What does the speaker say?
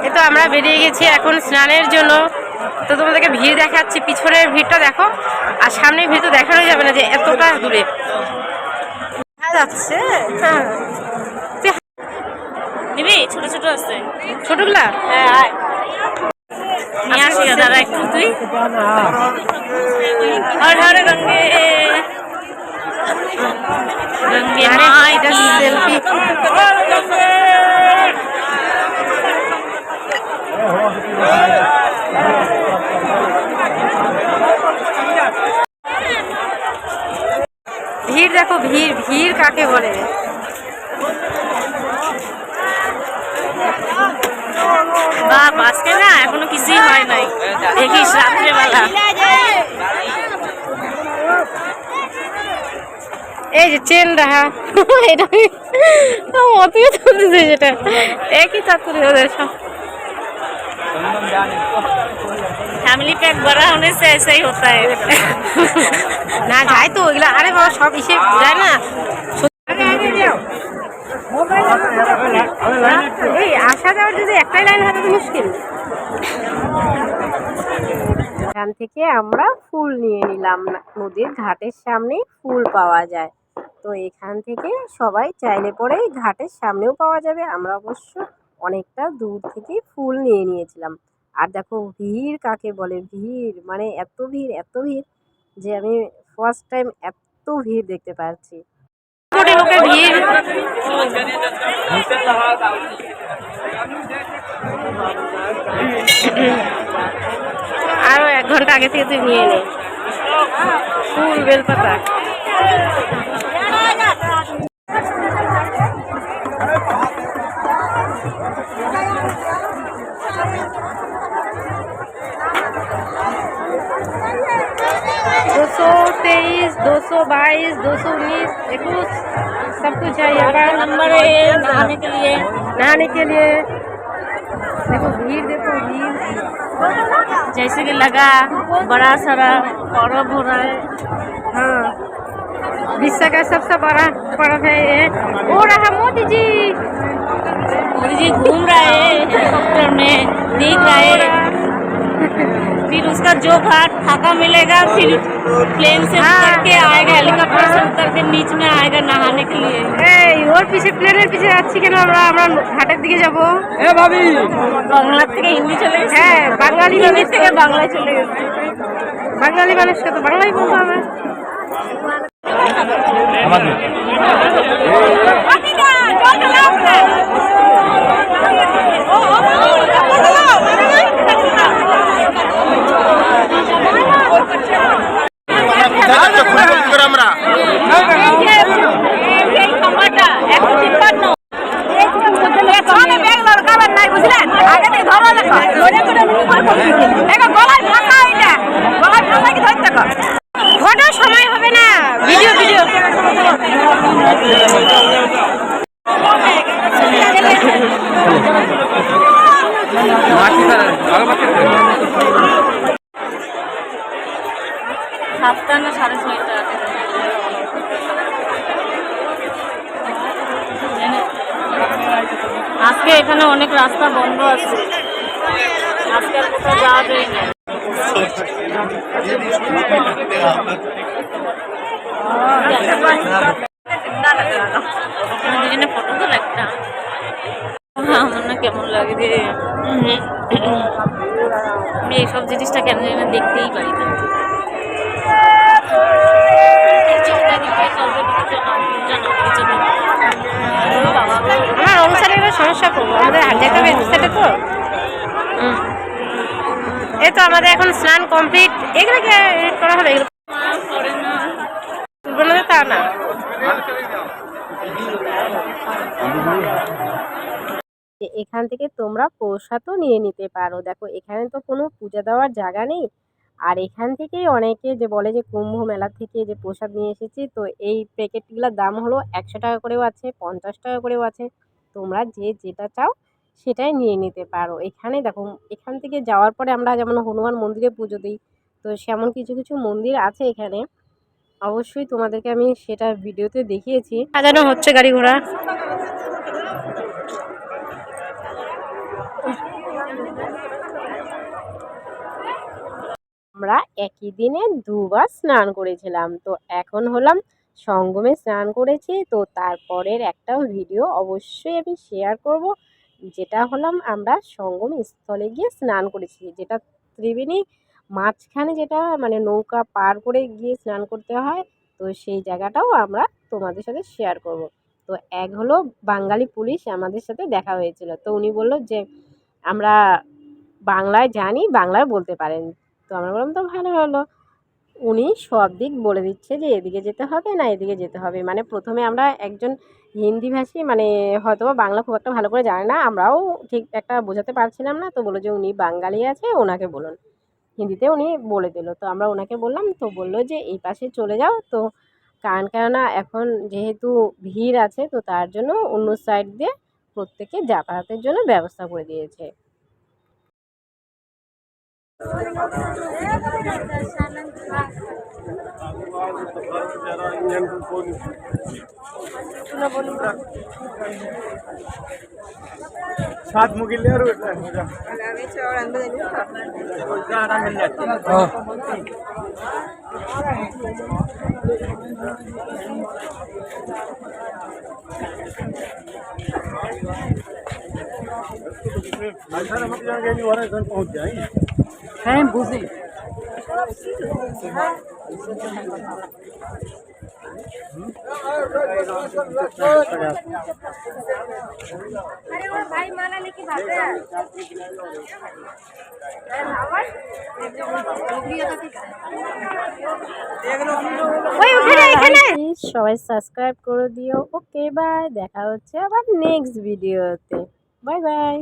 এই তো আমরা বেরিয়ে গেছি এখন স্নানের জন্য। তো তোমাদেরকে ভিড় দেখাচ্ছি, পিছনের ভিড়টা দেখো, আর সামনের ভিড় তো দেখানোই যাবে না যে এতটা দূরে দেখা যাচ্ছে। হ্যাঁ নিবি, ছোট ছোট আছে, ছোটগুলা। হ্যাঁ নিয়ে আসি দাদা একটু তুই। হর হর গঙ্গে গঙ্গে মাই কি সেলফি। ভিড় দেখো, ভিড় ভিড় কাকে বলে। বাপ আজকে না এখনো কিছুই হয় নাই, দেখিস রাত্রেবেলা। এই যে চেন রাহা এটা অতই চলতেছে, যেটা একই চাতুরি ওদের সব। फैमिली पैक बड़ा होने से ऐसा ही होता है। না যায় তো ওইগুলো, আরে বাবা সব ইসে যায় না। এই আসা যাওয়ার যদি একটাই লাইন হয় তো মুশকিল। এখান থেকে আমরা ফুল নিয়ে নিলাম, নদীর ঘাটের সামনে ফুল পাওয়া যায়। তো এখান থেকে সবাই চাইলে পরে ঘাটের সামনেও পাওয়া যাবে। আমরা অবশ্য অনেকটা দূর থেকে ফুল নিয়ে নিয়েছিলাম। আর দেখো ভিড় কাকে বলে, ভিড় মানে এত ভিড় এত ভিড় যে আমি ফার্স্ট টাইম এত ভিড় দেখতে পাচ্ছি। কোটি লোকের ভিড়। আরো 1 ঘন্টা আগে থেকে তুই নিয়ে নে ফুল বেলপাতা। दो सौ 22, 219, 21 सब कुछ है यहाँ पर। नंबर है नहाने के लिए, नहाने के लिए देखो भीड़, देखो भीड़ जैसे कि लगा बड़ा सारा पर्व हो रहा है। हाँ, विश्व का सबसे बड़ा पर्व है ये। हो रहा मोदी जी घूम रहा है हेलीकॉप्टर में, दिख रहा है। फिर उसका जो घाट फाका मिलेगा फिर प्लेन से उतर के आएगा, हेलीकॉप्टर से उतर के नीच में आएगा नहाने के लिए। ওর পিছে, প্লেনের পিছে যাচ্ছি কেন আমরা? আমরা ঘাটের দিকে যাব। এ ভাবি বাংলা থেকে হিন্দি চলে গেছে। হ্যাঁ বাঙালি হিন্দি থেকে বাংলায় চলে গেছে। বাঙালি মানুষকে তো বাংলাই বলতে হবে। সময় হবে না, ভিডিও ভিডিও সাতটা না 6:30 আজকে এখানে অনেক রাস্তা বন্ধ আছে, আজকে আর কোথাও যাওয়া যায় না। দুজনে ফটো তো একটা আমার না কেমন লাগে রে। আমি এইসব জিনিসটা কেন জানি না দেখতেই পারি না। আমার অনুসারে এবার সমস্যা করবো, আমাদের হাত যেতে হবে সেটা তো। এই তো আমাদের এখন স্নান কমপ্লিট। এগুলোকে এডিট করা হবে, এগুলো তুলবে না তা না। এখান থেকে তোমরা প্রসাদও নিয়ে নিতে পারো। দেখো এখানে তো কোনো পূজা দেওয়ার জায়গা নেই, আর এখান থেকেই অনেকে যে বলে যে কুম্ভ মেলা থেকে যে প্রসাদ নিয়ে এসেছি। তো এই প্যাকেটগুলোর দাম হলো 100 টাকা করেও আছে, 50 টাকা করেও আছে। তোমরা যে যেটা চাও সেটাই নিয়ে নিতে পারো। এখানে দেখো এখান থেকে যাওয়ার পরে আমরা যেমন হনুমান মন্দিরে পুজো দিই, তো সেমন কিছু কিছু মন্দির আছে এখানে। অবশ্যই তোমাদেরকে আমি সেটা ভিডিওতে দেখিয়েছি। সাজানো হচ্ছে গাড়ি ঘোড়া। আমরা একই দিনে দুবার স্নান করেছিলাম। তো এখন হলাম সঙ্গমে স্নান করেছি, তো তারপরের একটা ভিডিও অবশ্যই আমি শেয়ার করব, যেটা হলাম আমরা সঙ্গম স্থলে গিয়ে স্নান করেছি, যেটা ত্রিবেণী মাঝখানে, যেটা মানে নৌকা পার করে গিয়ে স্নান করতে হয়। তো সেই জায়গাটাও আমরা তোমাদের সাথে শেয়ার করব। তো এক হলো বাঙালি পুলিশ আমাদের সাথে দেখা হয়েছিল, তো উনি বলল যে আমরা বাংলায় জানি, বাংলায় বলতে পারেন। তো আমরা বললাম তো ভালো হলো, উনি সব দিক বলে দিচ্ছে যে এদিকে যেতে হবে না এদিকে যেতে হবে। মানে প্রথমে আমরা একজন হিন্দিভাষী, মানে হয়তোবা বাংলা খুব একটা ভালো করে জানে না, আমরাও ঠিক একটা বোঝাতে পারছিলাম না। তো বললো যে উনি বাঙালি আছে, ওনাকে বলুন। হিন্দিতে উনি বলে দিল, তো আমরা ওনাকে বললাম, তো বললো যে এই পাশে চলে যাও। তো কেননা এখন যেহেতু ভিড় আছে, তো তার জন্য অন্য সাইড দিয়ে প্রত্যেকে যাতায়াতের জন্য ব্যবস্থা করে দিয়েছে। सात मुगिले पहुंच जाएंगे। হ্যাঁ বুঝি भाई माला लेके भागते हैं প্লিজ সবাই সাবস্ক্রাইব করে দিও। ওকে বাই, দেখা হচ্ছে আবার নেক্সট ভিডিওতে। Bye bye.